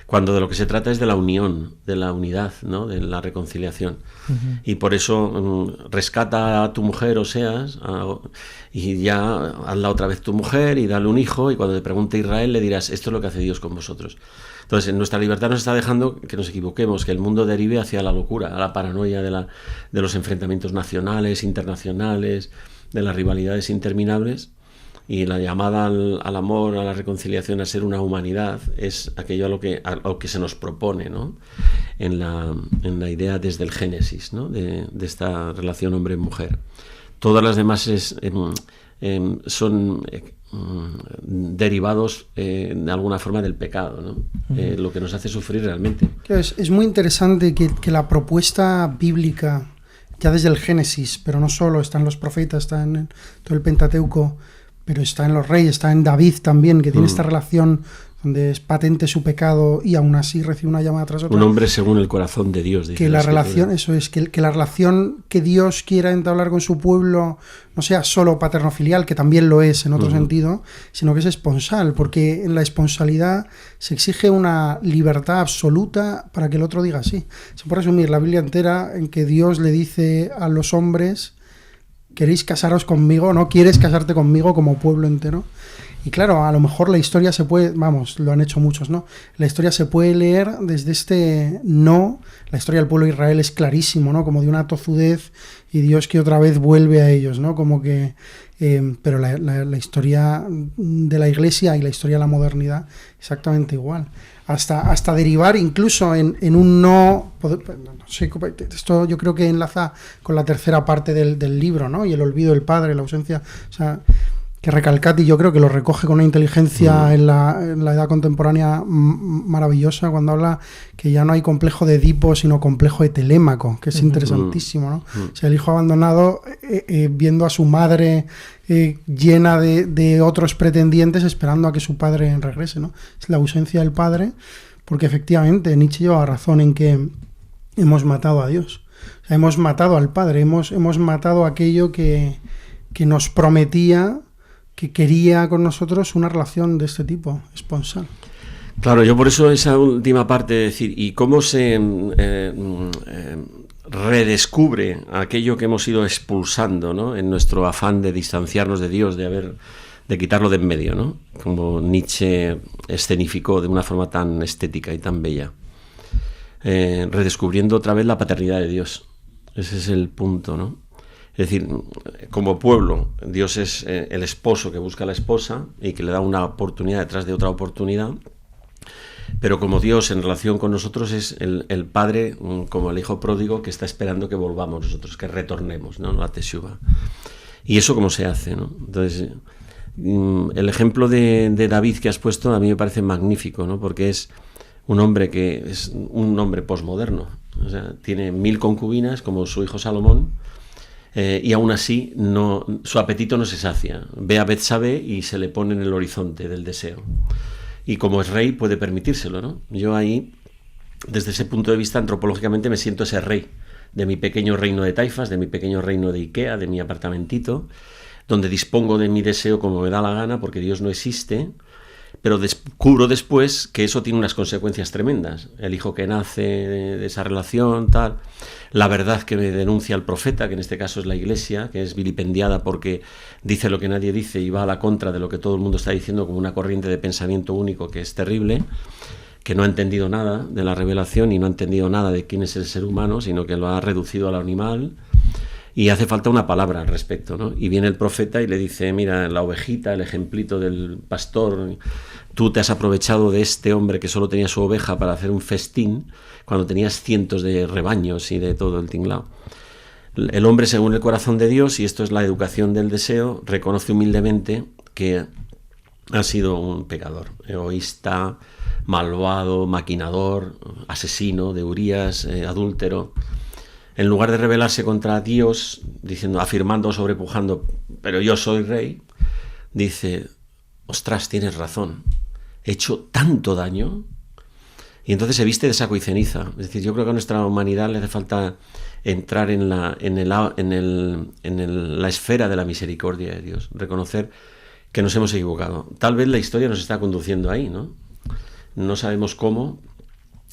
cuando de lo que se trata es de la unión, de la unidad, ¿no? De la reconciliación. Uh-huh. Y por eso rescata a tu mujer, Oseas, y ya hazla otra vez tu mujer y dale un hijo, y cuando te pregunte Israel le dirás, esto es lo que hace Dios con vosotros. Entonces, en nuestra libertad nos está dejando que nos equivoquemos, que el mundo derive hacia la locura, a la paranoia de los enfrentamientos nacionales, internacionales, de las rivalidades interminables. Y la llamada al amor, a la reconciliación, a ser una humanidad, es aquello a lo que se nos propone, ¿no? en la idea desde el Génesis, ¿no? de esta relación hombre-mujer. Todas las demás son derivados de alguna forma del pecado, ¿no? Lo que nos hace sufrir realmente. Es muy interesante que la propuesta bíblica, ya desde el Génesis, pero no solo, está en los profetas, está en todo el Pentateuco, pero está en los reyes, está en David también, que tiene esta relación donde es patente su pecado y aún así recibe una llamada tras otra. Un hombre según el corazón de Dios. Que la relación, eso es, que la relación que Dios quiera entablar con su pueblo no sea solo paterno-filial, que también lo es en otro sentido, sino que es esponsal, porque en la esponsalidad se exige una libertad absoluta para que el otro diga sí. Se puede resumir la Biblia entera en que Dios le dice a los hombres: ¿queréis casaros conmigo? ¿No quieres casarte conmigo como pueblo entero? Y claro, a lo mejor la historia se puede, vamos, lo han hecho muchos, ¿no? La historia se puede leer desde este no, la historia del pueblo de Israel es clarísimo, ¿no? Como de una tozudez y Dios que otra vez vuelve a ellos, ¿no? Como que, pero la historia de la Iglesia y la historia de la modernidad exactamente igual. Hasta derivar incluso en un no sé, esto yo creo que enlaza con la tercera parte del libro, ¿no? Y el olvido del padre, la ausencia, o sea, que Recalcati yo creo que lo recoge con una inteligencia en la edad contemporánea maravillosa, cuando habla que ya no hay complejo de Edipo sino complejo de Telémaco, que es interesantísimo, ¿no? O sea, el hijo abandonado viendo a su madre llena de otros pretendientes esperando a que su padre regrese, ¿no? Es la ausencia del padre, porque efectivamente Nietzsche lleva razón en que hemos matado a Dios, o sea, hemos matado al padre, hemos matado aquello que nos prometía, que quería con nosotros una relación de este tipo, esponsal. Claro, yo por eso esa última parte de decir, ¿y cómo se redescubre aquello que hemos ido expulsando, ¿no? En nuestro afán de distanciarnos de Dios, de quitarlo de en medio, ¿no? Como Nietzsche escenificó de una forma tan estética y tan bella. Redescubriendo otra vez la paternidad de Dios. Ese es el punto, ¿no? Es decir, como pueblo, Dios es el esposo que busca a la esposa y que le da una oportunidad detrás de otra oportunidad, pero como Dios en relación con nosotros es el padre, como el hijo pródigo, que está esperando que volvamos nosotros, que retornemos, ¿no? La teshuva. Y eso cómo se hace, ¿no? Entonces, el ejemplo de David que has puesto a mí me parece magnífico, ¿no? Porque es un hombre que es un hombre posmoderno, o sea, tiene 1000 concubinas como su hijo Salomón, y aún así su apetito no se sacia. Ve a Betsabé y se le pone en el horizonte del deseo. Y como es rey puede permitírselo, ¿no? Yo ahí, desde ese punto de vista, antropológicamente me siento ese rey de mi pequeño reino de taifas, de mi pequeño reino de Ikea, de mi apartamentito, donde dispongo de mi deseo como me da la gana, porque Dios no existe, pero descubro después que eso tiene unas consecuencias tremendas. El hijo que nace de esa relación, tal, la verdad que me denuncia el profeta, que en este caso es la Iglesia, que es vilipendiada porque dice lo que nadie dice y va a la contra de lo que todo el mundo está diciendo como una corriente de pensamiento único que es terrible, que no ha entendido nada de la revelación y no ha entendido nada de quién es el ser humano, sino que lo ha reducido al animal. Y hace falta una palabra al respecto, ¿no? Y viene el profeta y le dice, mira, la ovejita, el ejemplito del pastor, tú te has aprovechado de este hombre que solo tenía su oveja para hacer un festín, cuando tenías cientos de rebaños y de todo el tinglao. El hombre, según el corazón de Dios, y esto es la educación del deseo, reconoce humildemente que ha sido un pecador, egoísta, malvado, maquinador, asesino de Urías, adúltero. En lugar de rebelarse contra Dios, diciendo, afirmando, sobrepujando, pero yo soy rey, dice, ostras, tienes razón, he hecho tanto daño. Y entonces se viste de saco y ceniza. Es decir, yo creo que a nuestra humanidad le hace falta entrar en la esfera de la misericordia de Dios, reconocer que nos hemos equivocado. Tal vez la historia nos está conduciendo ahí, ¿no? No sabemos cómo.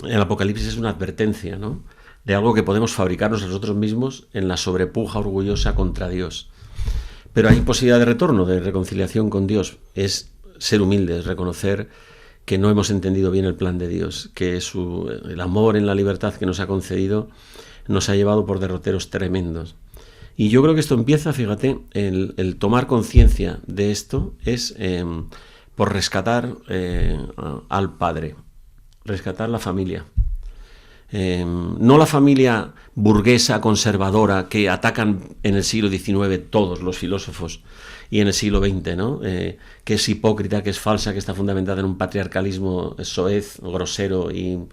El Apocalipsis es una advertencia, ¿no? De algo que podemos fabricarnos nosotros mismos en la sobrepuja orgullosa contra Dios. Pero hay posibilidad de retorno, de reconciliación con Dios. Es ser humildes, reconocer que no hemos entendido bien el plan de Dios, que el amor en la libertad que nos ha concedido nos ha llevado por derroteros tremendos. Y yo creo que esto empieza, fíjate, el tomar conciencia de esto es por rescatar al padre, rescatar la familia. No la familia burguesa, conservadora, que atacan en el siglo XIX todos los filósofos y en el siglo XX, ¿no? Que es hipócrita, que es falsa, que está fundamentada en un patriarcalismo soez, grosero y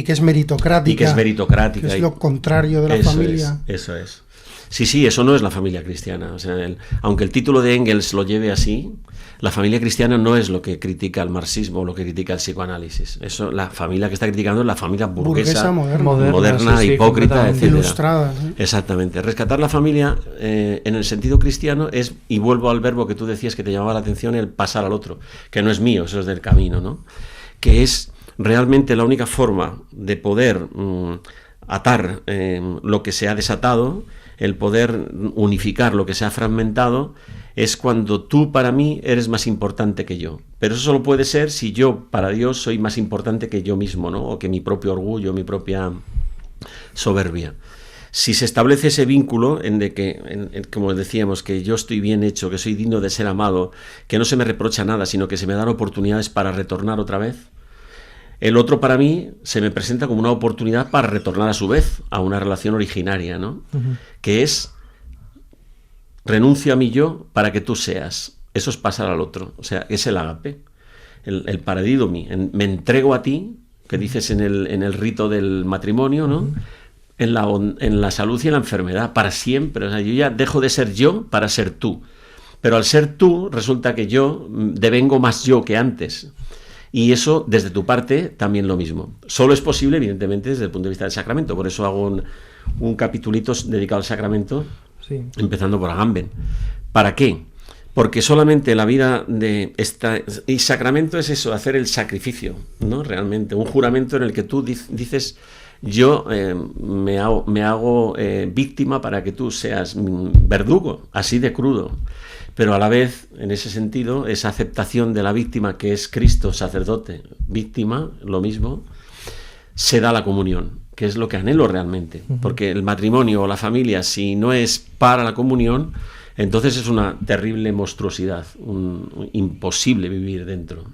que es meritocrática. Que es lo contrario de la familia. Eso es. Sí, eso no es la familia cristiana. O sea, aunque el título de Engels lo lleve así, la familia cristiana no es lo que critica el marxismo o lo que critica el psicoanálisis. Eso, la familia que está criticando es la familia burguesa moderna, sí, hipócrita, etc. Ilustrada. ¿Sí? Exactamente. Rescatar la familia en el sentido cristiano es, y vuelvo al verbo que tú decías que te llamaba la atención, el pasar al otro, que no es mío, eso es del camino, ¿no? Que es realmente la única forma de poder atar lo que se ha desatado el poder unificar lo que se ha fragmentado, es cuando tú para mí eres más importante que yo. Pero eso solo puede ser si yo para Dios soy más importante que yo mismo, ¿no? O que mi propio orgullo, mi propia soberbia. Si se establece ese vínculo como decíamos, que yo estoy bien hecho, que soy digno de ser amado, que no se me reprocha nada, sino que se me dan oportunidades para retornar otra vez, el otro para mí se me presenta como una oportunidad para retornar a su vez a una relación originaria, ¿no? Que es renuncio a mí yo para que tú seas. Eso es pasar al otro. O sea, es el ágape, el paradidomi. Me entrego a ti, que dices en el rito del matrimonio, ¿no? En la salud y en la enfermedad, para siempre. O sea, yo ya dejo de ser yo para ser tú. Pero al ser tú, resulta que yo devengo más yo que antes. Y eso, desde tu parte, también lo mismo. Solo es posible, evidentemente, desde el punto de vista del sacramento. Por eso hago un capitulito dedicado al sacramento, sí, empezando por Agamben. ¿Para qué? Porque solamente la vida de esta... Y sacramento es eso, hacer el sacrificio, ¿no? Realmente, un juramento en el que tú dices... Yo me hago víctima para que tú seas verdugo, así de crudo. Pero a la vez, en ese sentido, esa aceptación de la víctima, que es Cristo, sacerdote, víctima, lo mismo, se da la comunión, que es lo que anhelo realmente. Porque el matrimonio o la familia, si no es para la comunión, entonces es una terrible monstruosidad, imposible vivir dentro.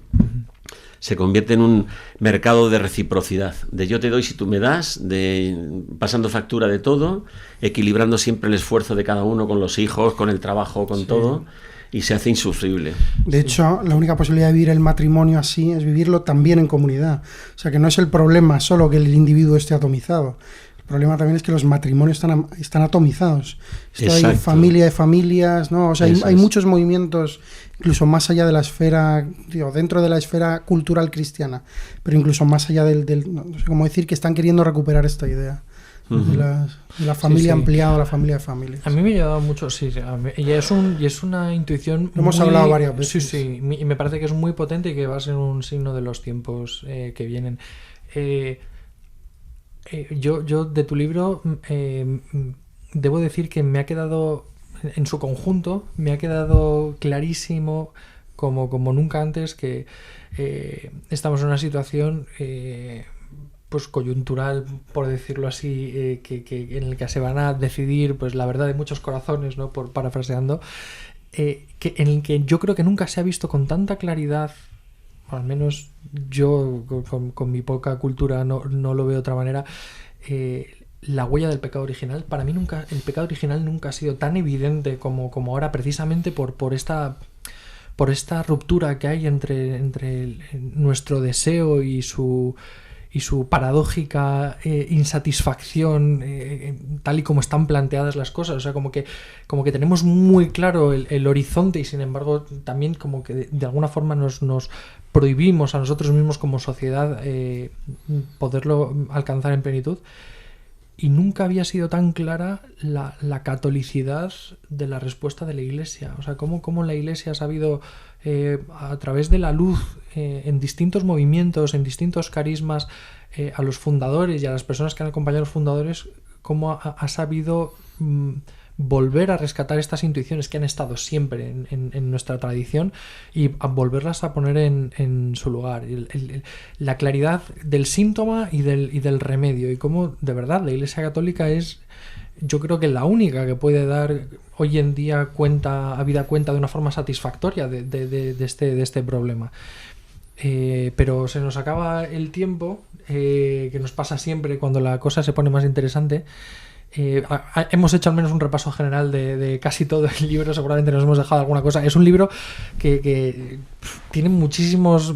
Se convierte en un mercado de reciprocidad, de yo te doy si tú me das, de pasando factura de todo, equilibrando siempre el esfuerzo de cada uno con los hijos, con el trabajo, con todo, y se hace insufrible. De hecho, la única posibilidad de vivir el matrimonio así es vivirlo también en comunidad. O sea, que no es el problema solo que el individuo esté atomizado. El problema también es que los matrimonios están atomizados. Hay familia de familias, ¿no? O sea, hay muchos movimientos, incluso más allá de la esfera, dentro de la esfera cultural cristiana, pero incluso más allá no sé cómo decir, que están queriendo recuperar esta idea de la familia ampliada, la familia de familias. A mí me ha ayudado mucho, y es una intuición. Lo hemos hablado varias veces. Sí, y me parece que es muy potente y que va a ser un signo de los tiempos que vienen. Yo de tu libro debo decir que me ha quedado, en su conjunto, me ha quedado clarísimo como nunca antes que estamos en una situación pues coyuntural, por decirlo así, en el que se van a decidir pues la verdad de muchos corazones, ¿no? Por parafraseando, en el que yo creo que nunca se ha visto con tanta claridad. Al menos yo con mi poca cultura no lo veo de otra manera, la huella del pecado original. Para mí el pecado original nunca ha sido tan evidente como ahora, precisamente por esta ruptura que hay entre nuestro deseo y su paradójica insatisfacción, tal y como están planteadas las cosas. O sea, como que tenemos muy claro el horizonte y sin embargo también como que de alguna forma nos prohibimos a nosotros mismos como sociedad poderlo alcanzar en plenitud. Y nunca había sido tan clara la catolicidad de la respuesta de la Iglesia. O sea, cómo la Iglesia ha sabido, a través de la luz, en distintos movimientos, en distintos carismas, a los fundadores y a las personas que han acompañado a los fundadores, cómo ha sabido volver a rescatar estas intuiciones que han estado siempre en nuestra tradición y a volverlas a poner en su lugar. La claridad del síntoma y del remedio, y cómo de verdad la Iglesia Católica es, yo creo que la única que puede dar hoy en día cuenta de una forma satisfactoria de este problema. Pero se nos acaba el tiempo, que nos pasa siempre cuando la cosa se pone más interesante. Hemos hecho al menos un repaso general de casi todo el libro, seguramente nos hemos dejado alguna cosa. Es un libro que tiene muchísimos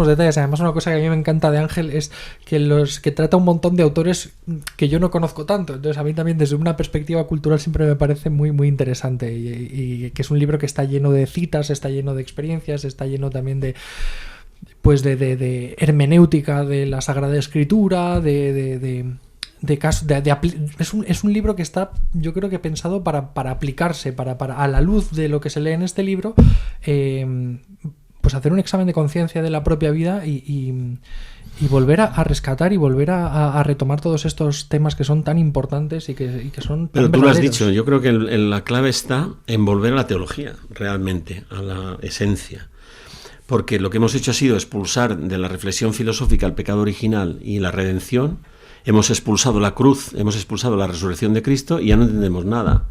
detalles. Además, una cosa que a mí me encanta de Ángel es que trata un montón de autores que yo no conozco tanto. Entonces, a mí también desde una perspectiva cultural siempre me parece muy, muy interesante, y que es un libro que está lleno de citas, está lleno de experiencias, está lleno también de hermenéutica de la Sagrada Escritura, es un libro que está, yo creo que pensado para aplicarse, para a la luz de lo que se lee en este libro, pues hacer un examen de conciencia de la propia vida y Y volver a rescatar y volver a retomar todos estos temas que son tan importantes y que son tan Pero tú lo has verdaderos. dicho, yo creo que la clave está en volver a la teología, realmente, a la esencia. Porque lo que hemos hecho ha sido expulsar de la reflexión filosófica el pecado original y la redención, hemos expulsado la cruz, hemos expulsado la resurrección de Cristo y ya no entendemos nada.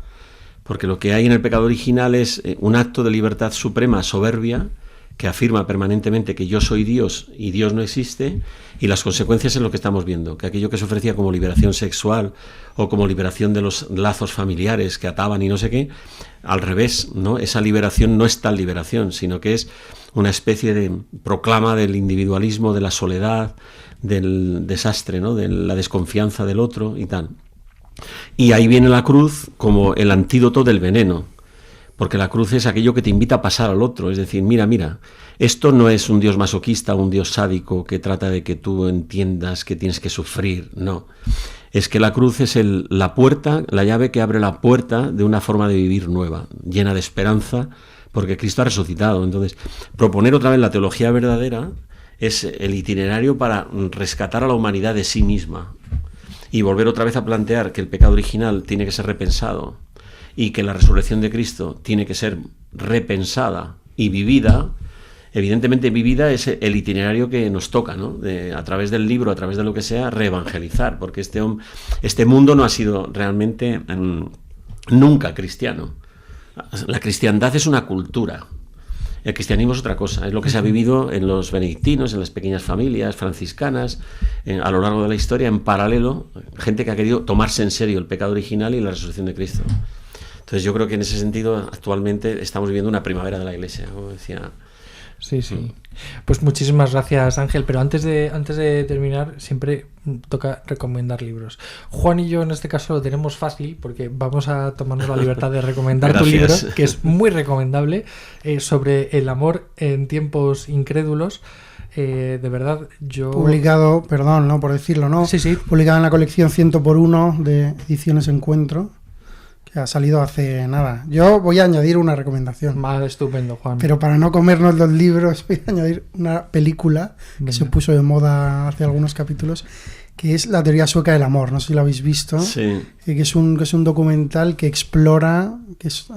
Porque lo que hay en el pecado original es un acto de libertad suprema, soberbia, que afirma permanentemente que yo soy Dios y Dios no existe, y las consecuencias es lo que estamos viendo, que aquello que se ofrecía como liberación sexual o como liberación de los lazos familiares que ataban y no sé qué, al revés, ¿no? Esa liberación no es tal liberación, sino que es una especie de proclama del individualismo, de la soledad, del desastre, ¿no? De la desconfianza del otro y tal. Y ahí viene la cruz como el antídoto del veneno. Porque la cruz es aquello que te invita a pasar al otro, es decir, mira, esto no es un Dios masoquista, un Dios sádico que trata de que tú entiendas que tienes que sufrir, no. Es que la cruz es la puerta, la llave que abre la puerta de una forma de vivir nueva, llena de esperanza, porque Cristo ha resucitado. Entonces, proponer otra vez la teología verdadera es el itinerario para rescatar a la humanidad de sí misma y volver otra vez a plantear que el pecado original tiene que ser repensado, y que la resurrección de Cristo tiene que ser repensada y vivida. Evidentemente vivida es el itinerario que nos toca, ¿no? A través del libro, a través de lo que sea, reevangelizar, porque este mundo no ha sido realmente nunca cristiano. La cristiandad es una cultura. El cristianismo es otra cosa, es lo que se ha vivido en los benedictinos, en las pequeñas familias franciscanas, a lo largo de la historia, en paralelo, gente que ha querido tomarse en serio el pecado original y la resurrección de Cristo. Entonces yo creo que en ese sentido actualmente estamos viviendo una primavera de la Iglesia, como decía. Sí. Pues muchísimas gracias, Ángel, pero antes de terminar siempre toca recomendar libros. Juan y yo en este caso lo tenemos fácil porque vamos a tomarnos la libertad de recomendar tu libro, que es muy recomendable, sobre el amor en tiempos incrédulos. De verdad, yo... Publicado, perdón, ¿no? Por decirlo, ¿no? Sí. Publicado en la colección 100x1 de Ediciones Encuentro, que ha salido hace nada. Yo voy a añadir una recomendación. Más estupendo, Juan. Pero para no comernos los libros, voy a añadir una película que se puso de moda hace algunos capítulos, que es La teoría sueca del amor. No sé si lo habéis visto. Sí. Que es un documental que explora... Que es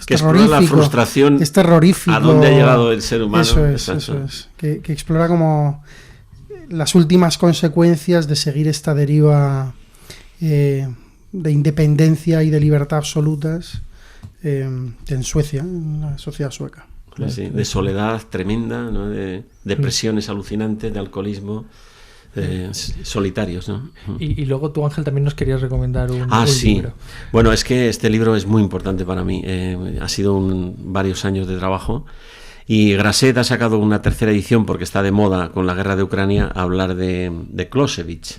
explora la frustración. Es terrorífico. A dónde ha llegado el ser humano. Eso es. Que explora como las últimas consecuencias de seguir esta deriva de independencia y de libertad absolutas en Suecia, en la sociedad sueca. Sí, de soledad tremenda, ¿no? De depresiones alucinantes, de alcoholismo, solitarios, ¿no? Y luego tú, Ángel, también nos querías recomendar un libro. Bueno, es que este libro es muy importante para mí. Ha sido varios años de trabajo. Y Grasset ha sacado una tercera edición porque está de moda con la guerra de Ucrania a hablar de Clausewitz.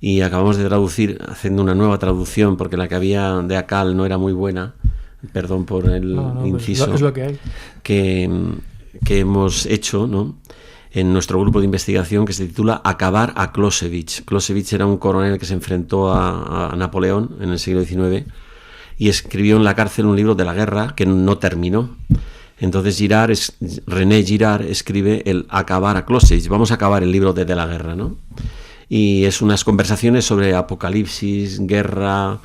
Y acabamos de traducir, haciendo una nueva traducción porque la que había de Akal no era muy buena. Perdón por el inciso. Pues es lo que hay. Que hemos hecho, ¿no? En nuestro grupo de investigación, que se titula Acabar a Clausewitz. Clausewitz era un coronel que se enfrentó a Napoleón en el siglo XIX y escribió en la cárcel un libro de la guerra que no terminó. Entonces René Girard escribe el Acabar a Clausewitz. Vamos a acabar el libro de la guerra, ¿no? Y es unas conversaciones sobre apocalipsis, guerra,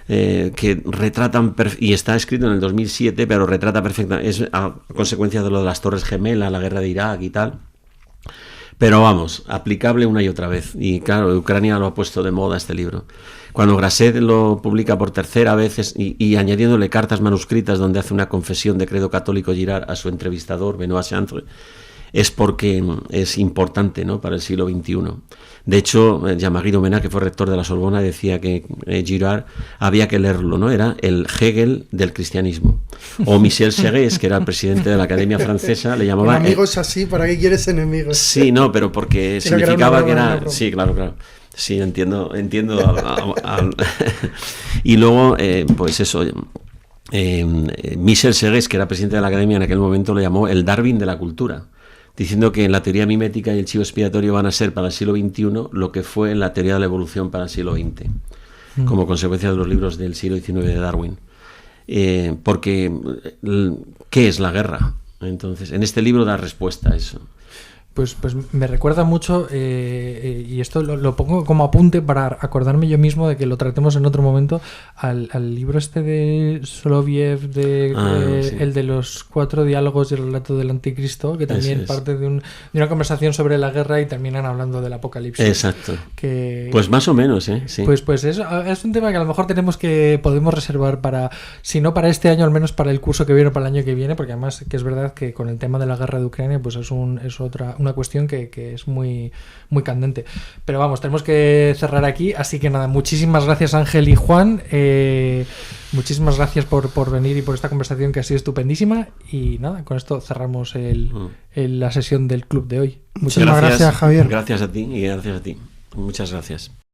que retratan, y está escrito en el 2007, pero retrata perfectamente, es a consecuencia de lo de las Torres Gemelas, la guerra de Irak y tal. Pero vamos, aplicable una y otra vez. Y claro, Ucrania lo ha puesto de moda este libro. Cuando Grasset lo publica por tercera vez y añadiéndole cartas manuscritas donde hace una confesión de credo católico Girard a su entrevistador, Benoît Chantre, es porque es importante, ¿no? Para el siglo XXI. De hecho, Jean-Marie Domenach, que fue rector de la Sorbona, decía que Girard había que leerlo, ¿no? Era el Hegel del cristianismo. O Michel Serres, que era el presidente de la Academia Francesa, le llamaba... Amigos así, ¿para qué quieres enemigos? Sí, no, pero porque significaba que era... Sí, claro. Sí, entiendo. Y luego, pues eso... Michel Serres, que era presidente de la Academia en aquel momento, lo llamó el Darwin de la cultura, diciendo que la teoría mimética y el chivo expiatorio van a ser para el siglo XXI lo que fue la teoría de la evolución para el siglo XX, como consecuencia de los libros del siglo XIX de Darwin. Porque, ¿qué es la guerra? Entonces, en este libro da respuesta a eso. Pues me recuerda mucho, y esto lo pongo como apunte para acordarme yo mismo de que lo tratemos en otro momento, al libro este de Soloviev, Sí. el de los 4 diálogos y el relato del anticristo, que también parte de una conversación sobre la guerra y terminan hablando del apocalipsis. Exacto. Que, Pues más o menos, sí. Pues es un tema que a lo mejor podemos reservar para, si no para este año, al menos para el curso que viene o para el año que viene, porque además que es verdad que con el tema de la guerra de Ucrania, pues es una cuestión que es muy, muy candente. Pero vamos, tenemos que cerrar aquí, así que nada, muchísimas gracias Ángel y Juan, muchísimas gracias por venir y por esta conversación que ha sido estupendísima, y nada, con esto cerramos la sesión del club de hoy. Muchísimas gracias, Javier. Gracias a ti y gracias a ti. Muchas gracias.